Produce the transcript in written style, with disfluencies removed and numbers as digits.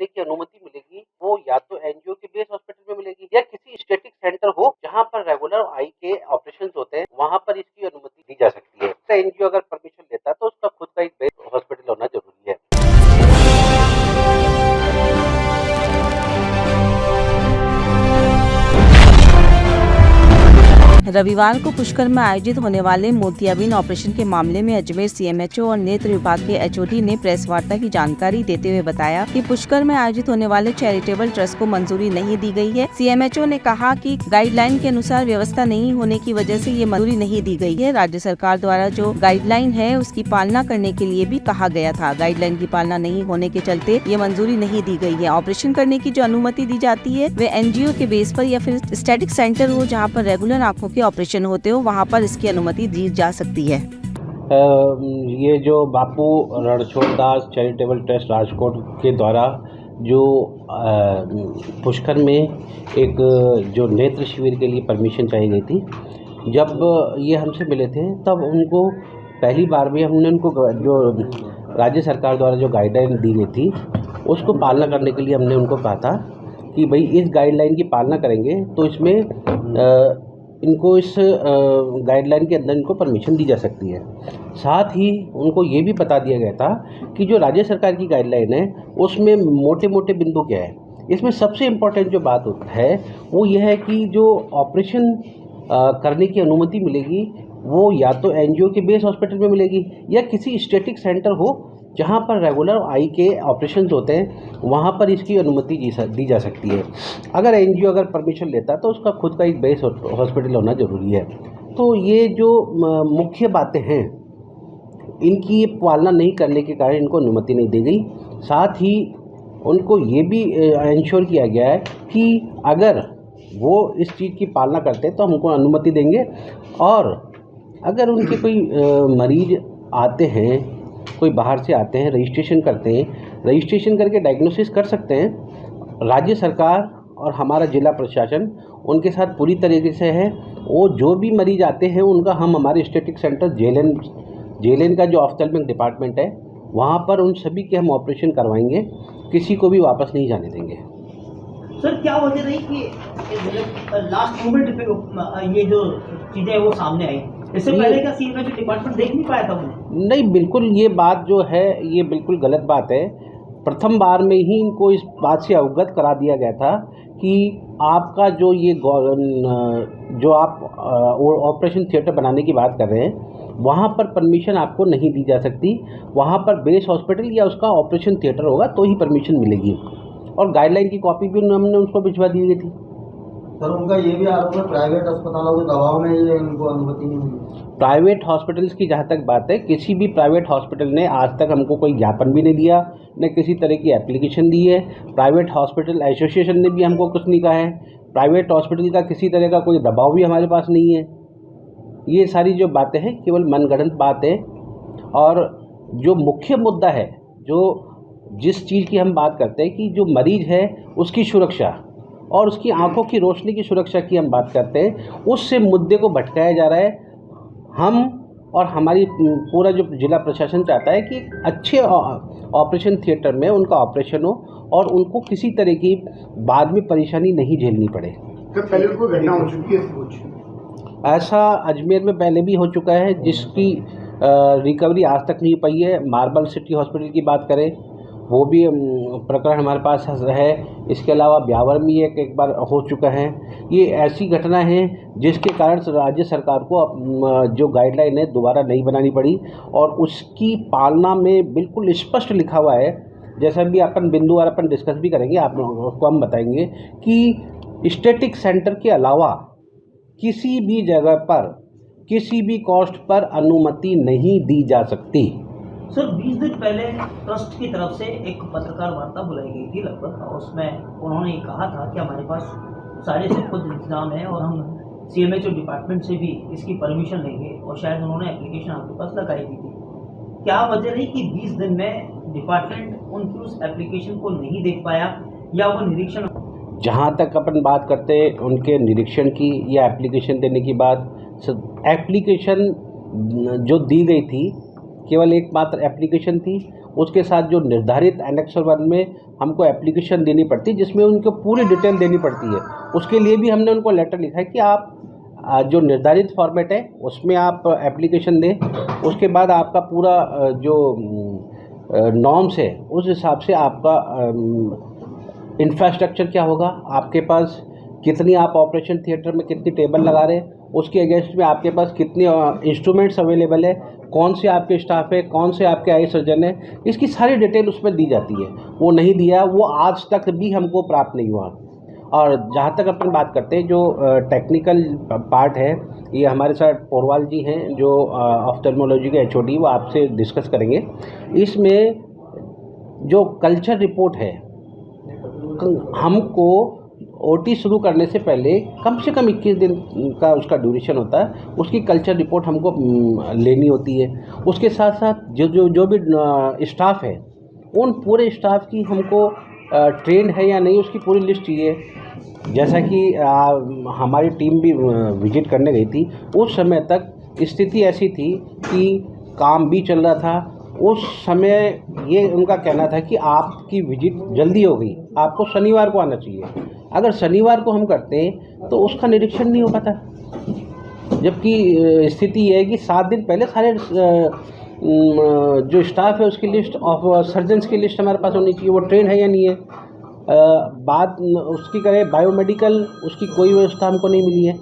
करने की अनुमति मिलेगी वो या तो एनजीओ के बेस हॉस्पिटल में मिलेगी या किसी स्टैटिक सेंटर हो जहां पर रेगुलर आई के ऑपरेशन होते हैं, वहां पर इसकी अनुमति दी जा सकती है। तो एनजीओ अगर परमिशन लेता है तो उसका खुद का एक बेस हॉस्पिटल होना जरूरी है। रविवार को पुष्कर में आयोजित होने वाले मोतियाबिंद ऑपरेशन के मामले में अजमेर सीएमएचओ और नेत्र विभाग के एचओडी ने प्रेस वार्ता की जानकारी देते हुए बताया कि पुष्कर में आयोजित होने वाले चैरिटेबल ट्रस्ट को मंजूरी नहीं दी गई है। सीएमएचओ ने कहा कि गाइडलाइन के अनुसार व्यवस्था नहीं होने की वजह से ये मंजूरी नहीं दी गई है। राज्य सरकार द्वारा जो गाइडलाइन है उसकी पालना करने के लिए भी कहा गया था। गाइडलाइन की पालना नहीं होने के चलते ये मंजूरी नहीं दी गई है। ऑपरेशन करने की जो अनुमति दी जाती है वे एनजीओ के बेस पर या फिर स्टैटिक सेंटर हो जहाँ पर रेगुलर आंखों के ऑपरेशन होते हो वहाँ पर इसकी अनुमति दी जा सकती है। ये जो बापू रणछोड़ दास चैरिटेबल ट्रस्ट राजकोट के द्वारा जो पुष्कर में एक जो नेत्र शिविर के लिए परमिशन चाहिए गई थी, जब ये हमसे मिले थे तब उनको पहली बार भी हमने उनको जो राज्य सरकार द्वारा जो गाइडलाइन दी गई थी उसको पालना करने के लिए हमने उनको कहा था कि भाई इस गाइडलाइन की पालना करेंगे तो इसमें इनको इस गाइडलाइन के अंदर इनको परमिशन दी जा सकती है। साथ ही उनको ये भी बता दिया गया था कि जो राज्य सरकार की गाइडलाइन है उसमें मोटे मोटे बिंदु क्या है। इसमें सबसे इम्पोर्टेंट जो बात है वो ये है कि जो ऑपरेशन करने की अनुमति मिलेगी वो या तो एनजीओ के बेस हॉस्पिटल में मिलेगी या किसी स्टैटिक सेंटर हो जहाँ पर रेगुलर आई के ऑपरेशन होते हैं, वहाँ पर इसकी अनुमति दी जा सकती है। अगर एनजीओ अगर परमिशन लेता तो उसका खुद का एक बेस हॉस्पिटल होना ज़रूरी है। तो ये जो मुख्य बातें हैं इनकी पालना नहीं करने के कारण इनको अनुमति नहीं दी गई। साथ ही उनको ये भी इंश्योर किया गया है कि अगर वो इस चीज़ की पालना करते हैं तो हम उनको अनुमति देंगे, और अगर उनके कोई मरीज आते हैं, कोई बाहर से आते हैं, रजिस्ट्रेशन करते हैं, रजिस्ट्रेशन करके डायग्नोसिस कर सकते हैं। राज्य सरकार और हमारा जिला प्रशासन उनके साथ पूरी तरीके से है। वो जो भी मरीज आते हैं उनका हम हमारे स्टैटिक सेंटर जेएलएन का जो ऑफ्थेल्मिक डिपार्टमेंट है वहाँ पर उन सभी के हम ऑपरेशन करवाएंगे, किसी को भी वापस नहीं जाने देंगे। सर, क्या वजह रही कि लास्ट मोमेंट पे ये जो चीज़ें वो सामने आई? इससे पहले क्या सीएमएचओ डिपार्टमेंट देख नहीं पाया था उन्हें? नहीं, बिल्कुल ये बात जो है ये बिल्कुल गलत बात है। प्रथम बार में ही इनको इस बात से अवगत करा दिया गया था कि आपका जो ये जो आप ऑपरेशन थिएटर बनाने की बात कर रहे हैं वहाँ पर परमिशन आपको नहीं दी जा सकती। वहाँ पर बेस हॉस्पिटल या उसका ऑपरेशन थिएटर होगा तो ही परमिशन मिलेगी, और गाइडलाइन की कॉपी भी हमने उसको भिजवा दी गई थी। सर, उनका ये भी आरोप है प्राइवेट अस्पतालों के दबाव में ये उनको अनुमति नहीं मिली। प्राइवेट हॉस्पिटल्स की जहाँ तक बात है, किसी भी प्राइवेट हॉस्पिटल ने आज तक हमको कोई ज्ञापन भी नहीं दिया, न किसी तरह की एप्लीकेशन दी है। प्राइवेट हॉस्पिटल एसोसिएशन ने भी हमको कुछ नहीं कहा है। प्राइवेट हॉस्पिटल का किसी तरह का कोई दबाव भी हमारे पास नहीं है। ये सारी जो बातें हैं केवल मनगढ़ंत बात है। और जो मुख्य मुद्दा है, जो जिस चीज़ की हम बात करते हैं कि जो मरीज है उसकी सुरक्षा और उसकी आंखों की रोशनी की सुरक्षा की हम बात करते हैं, उससे मुद्दे को भटकाया जा रहा है। हम और हमारी पूरा जो जिला प्रशासन चाहता है कि अच्छे ऑपरेशन थिएटर में उनका ऑपरेशन हो और उनको किसी तरह की बाद में परेशानी नहीं झेलनी पड़े। तो पहले कोई घटना हो चुकी है कुछ ऐसा अजमेर में पहले भी हो चुका है जिसकी रिकवरी आज तक नहीं पाई है। मार्बल सिटी हॉस्पिटल की बात करें, वो भी प्रकरण हमारे पास है। इसके अलावा ब्यावर में एक बार हो चुका है। ये ऐसी घटना है जिसके कारण राज्य सरकार को जो गाइडलाइन है दोबारा नहीं बनानी पड़ी, और उसकी पालना में बिल्कुल स्पष्ट लिखा हुआ है। जैसा भी अपन बिंदुवार अपन डिस्कस भी करेंगे, आप लोगों को हम बताएंगे कि स्टैटिक सेंटर के अलावा किसी भी जगह पर किसी भी कॉस्ट पर अनुमति नहीं दी जा सकती। सर, 20 दिन पहले ट्रस्ट की तरफ से एक पत्रकार वार्ता बुलाई गई थी लगभग, और उसमें उन्होंने ये कहा था कि हमारे पास सारे सब कुछ इंतजाम है और हम सीएमएचओ डिपार्टमेंट से भी इसकी परमिशन लेंगे, और शायद उन्होंने एप्लीकेशन आपके पास लगाई दी थी। क्या वजह रही कि 20 दिन में डिपार्टमेंट उनकी उस एप्लीकेशन को नहीं देख पाया, या वो निरीक्षण? जहाँ तक अपन बात करते हैं उनके निरीक्षण की या एप्लीकेशन देने की बात, एप्लीकेशन जो दी गई थी केवल एकमात्र एप्लीकेशन थी। उसके साथ जो निर्धारित एनेक्सर 1 में हमको एप्लीकेशन देनी पड़ती, जिसमें उनको पूरी डिटेल देनी पड़ती है। उसके लिए भी हमने उनको लेटर लिखा है कि आप जो निर्धारित फॉर्मेट है उसमें आप एप्लीकेशन दें। उसके बाद आपका पूरा जो नॉर्म्स है उस हिसाब से आपका इंफ्रास्ट्रक्चर क्या होगा, आपके पास कितनी आप ऑपरेशन थिएटर में कितनी टेबल लगा रहे हैं, उसके अगेंस्ट में आपके पास कितने इंस्ट्रूमेंट्स अवेलेबल है, कौन से आपके स्टाफ है, कौन से आपके आई सर्जन है, इसकी सारी डिटेल उसमें दी जाती है। वो नहीं दिया, वो आज तक भी हमको प्राप्त नहीं हुआ। और जहाँ तक अपन बात करते हैं जो टेक्निकल पार्ट है, ये हमारे साथ पोरवाल जी हैं जो ऑफ्थल्मोलॉजी के एचओडी, वो आपसे डिस्कस करेंगे। इसमें जो कल्चर रिपोर्ट है, हमको ओटी शुरू करने से पहले कम से कम 21 दिन का उसका ड्यूरेशन होता है, उसकी कल्चर रिपोर्ट हमको लेनी होती है। उसके साथ साथ जो भी स्टाफ है, उन पूरे स्टाफ की हमको ट्रेंड है या नहीं उसकी पूरी लिस्ट चाहिए। जैसा कि हमारी टीम भी विजिट करने गई थी, उस समय तक स्थिति ऐसी थी कि काम भी चल रहा था। उस समय ये उनका कहना था कि आपकी विजिट जल्दी हो गई, आपको शनिवार को आना चाहिए। अगर शनिवार को हम करते हैं तो उसका निरीक्षण नहीं हो पाता, जबकि स्थिति ये है कि 7 दिन पहले सारे जो स्टाफ है उसकी लिस्ट ऑफ सर्जन्स की लिस्ट हमारे पास होनी चाहिए, वो ट्रेन है या नहीं है। बात उसकी करें बायोमेडिकल, उसकी कोई व्यवस्था हमको नहीं मिली है।